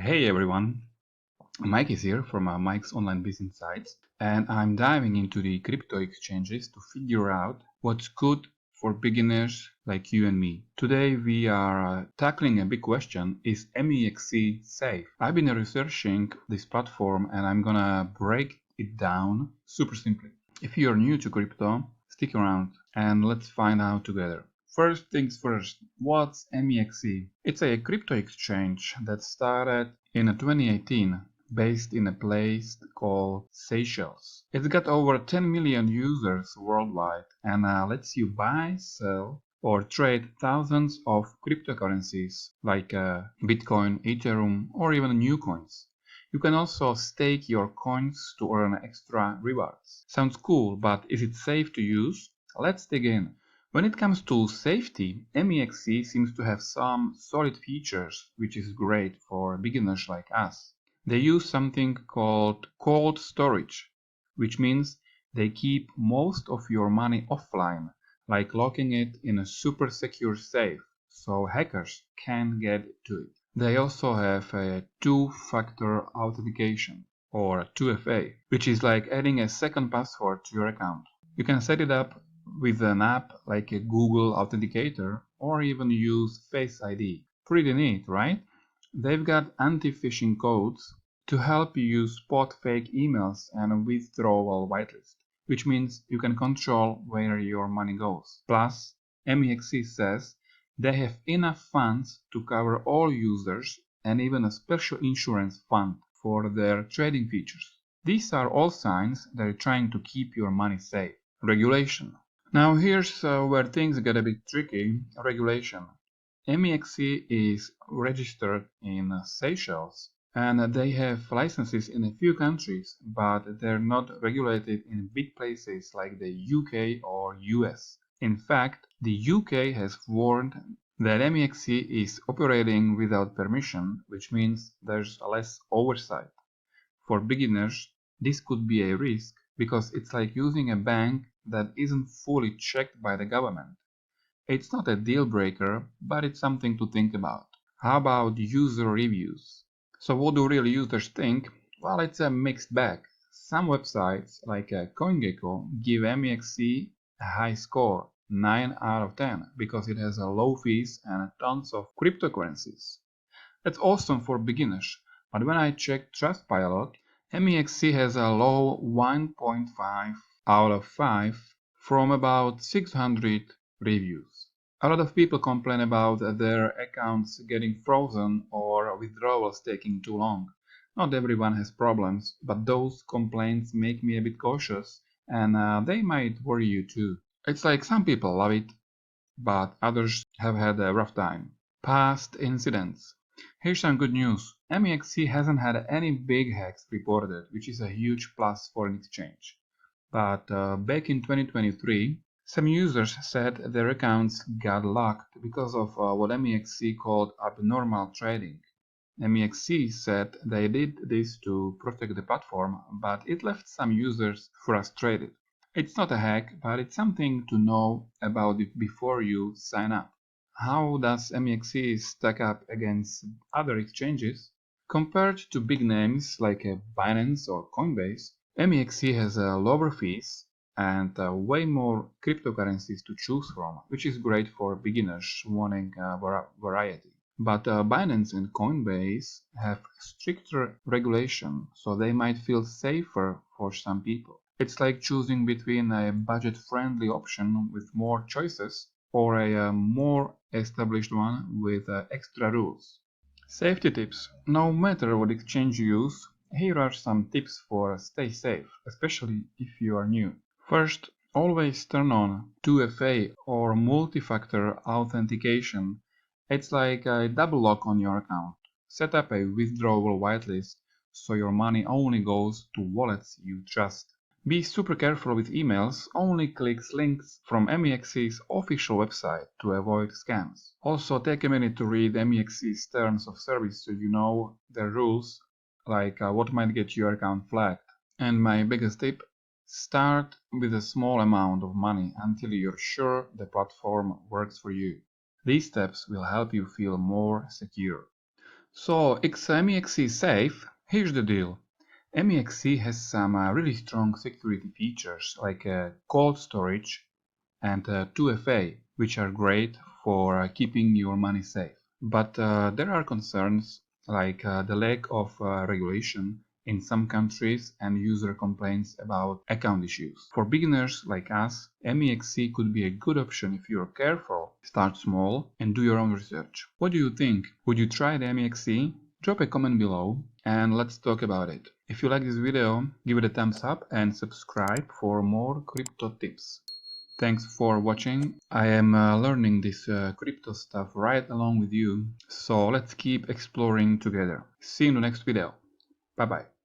Hey everyone, Mike is here from Mike's Online Business Sites, and I'm diving into the crypto exchanges to figure out what's good for beginners like you and me. Today we are tackling a big question: is MEXC safe? I've been researching this platform and I'm gonna break it down super simply. If you're new to crypto, stick around and let's find out together. First things first, what's MEXC? It's a crypto exchange that started in 2018 based in a place called Seychelles. It's got over 10 million users worldwide and lets you buy, sell, or trade thousands of cryptocurrencies like Bitcoin, Ethereum, or even new coins. You can also stake your coins to earn extra rewards. Sounds cool, but is it safe to use? Let's dig in. When it comes to safety, MEXC seems to have some solid features, which is great for beginners like us. They use something called cold storage, which means they keep most of your money offline, like locking it in a super secure safe, so hackers can't get to it. They also have a two-factor authentication, or 2FA, which is like adding a second password to your account. You can set it up with an app like a Google Authenticator or even use Face ID. Pretty neat, right? They've got anti-phishing codes to help you spot fake emails and a withdrawal whitelist, which means you can control where your money goes. Plus, MEXC says they have enough funds to cover all users and even a special insurance fund for their trading features. These are all signs they're trying to keep your money safe. Regulation. Now here's where things get a bit tricky. Regulation. MEXC is registered in Seychelles and they have licenses in a few countries, but they're not regulated in big places like the UK or US. In fact, the UK has warned that MEXC is operating without permission, which means there's less oversight. For beginners, this could be a risk because it's like using a bank that isn't fully checked by the government. It's not a deal breaker, but it's something to think about. How about user reviews? So what do real users think? Well, it's a mixed bag. Some websites, like CoinGecko, give MEXC a high score, 9 out of 10, because it has low fees and tons of cryptocurrencies. That's awesome for beginners, but when I checked Trustpilot, MEXC has a low 1.5 out of 5 from about 600 reviews. A lot of people complain about their accounts getting frozen or withdrawals taking too long. Not everyone has problems, but those complaints make me a bit cautious and they might worry you too. It's like some people love it, but others have had a rough time. Past incidents. Here's some good news. MEXC hasn't had any big hacks reported, which is a huge plus for an exchange. But back in 2023, some users said their accounts got locked because of what MEXC called abnormal trading. MEXC said they did this to protect the platform, but it left some users frustrated. It's not a hack, but it's something to know about it before you sign up. How does MEXC stack up against other exchanges? Compared to big names like Binance or Coinbase, MEXC has lower fees and way more cryptocurrencies to choose from, which is great for beginners wanting variety. But Binance and Coinbase have stricter regulation, so they might feel safer for some people. It's like choosing between a budget-friendly option with more choices or a more established one with extra rules. Safety tips. No matter what exchange you use, here are some tips for stay safe, especially if you are new. First, always turn on 2FA or multi-factor authentication. It's like a double lock on your account. Set up a withdrawal whitelist so your money only goes to wallets you trust. Be super careful with emails, only click links from MEXC's official website to avoid scams. Also take a minute to read MEXC's terms of service so you know their rules, like what might get your account flagged. And my biggest tip, start with a small amount of money until you're sure the platform works for you. These steps will help you feel more secure. So it's MEXC Safe. Here's the deal. MEXC has some really strong security features like cold storage and 2FA, which are great for keeping your money safe. But there are concerns like the lack of regulation in some countries and user complaints about account issues. For beginners like us, MEXC could be a good option if you're careful. Start small and do your own research. What do you think? Would you try the MEXC? Drop a comment below and let's talk about it. If you like this video, give it a thumbs up and subscribe for more crypto tips. Thanks for watching. I am learning this crypto stuff right along with you, so let's keep exploring together. See you in the next video. Bye bye.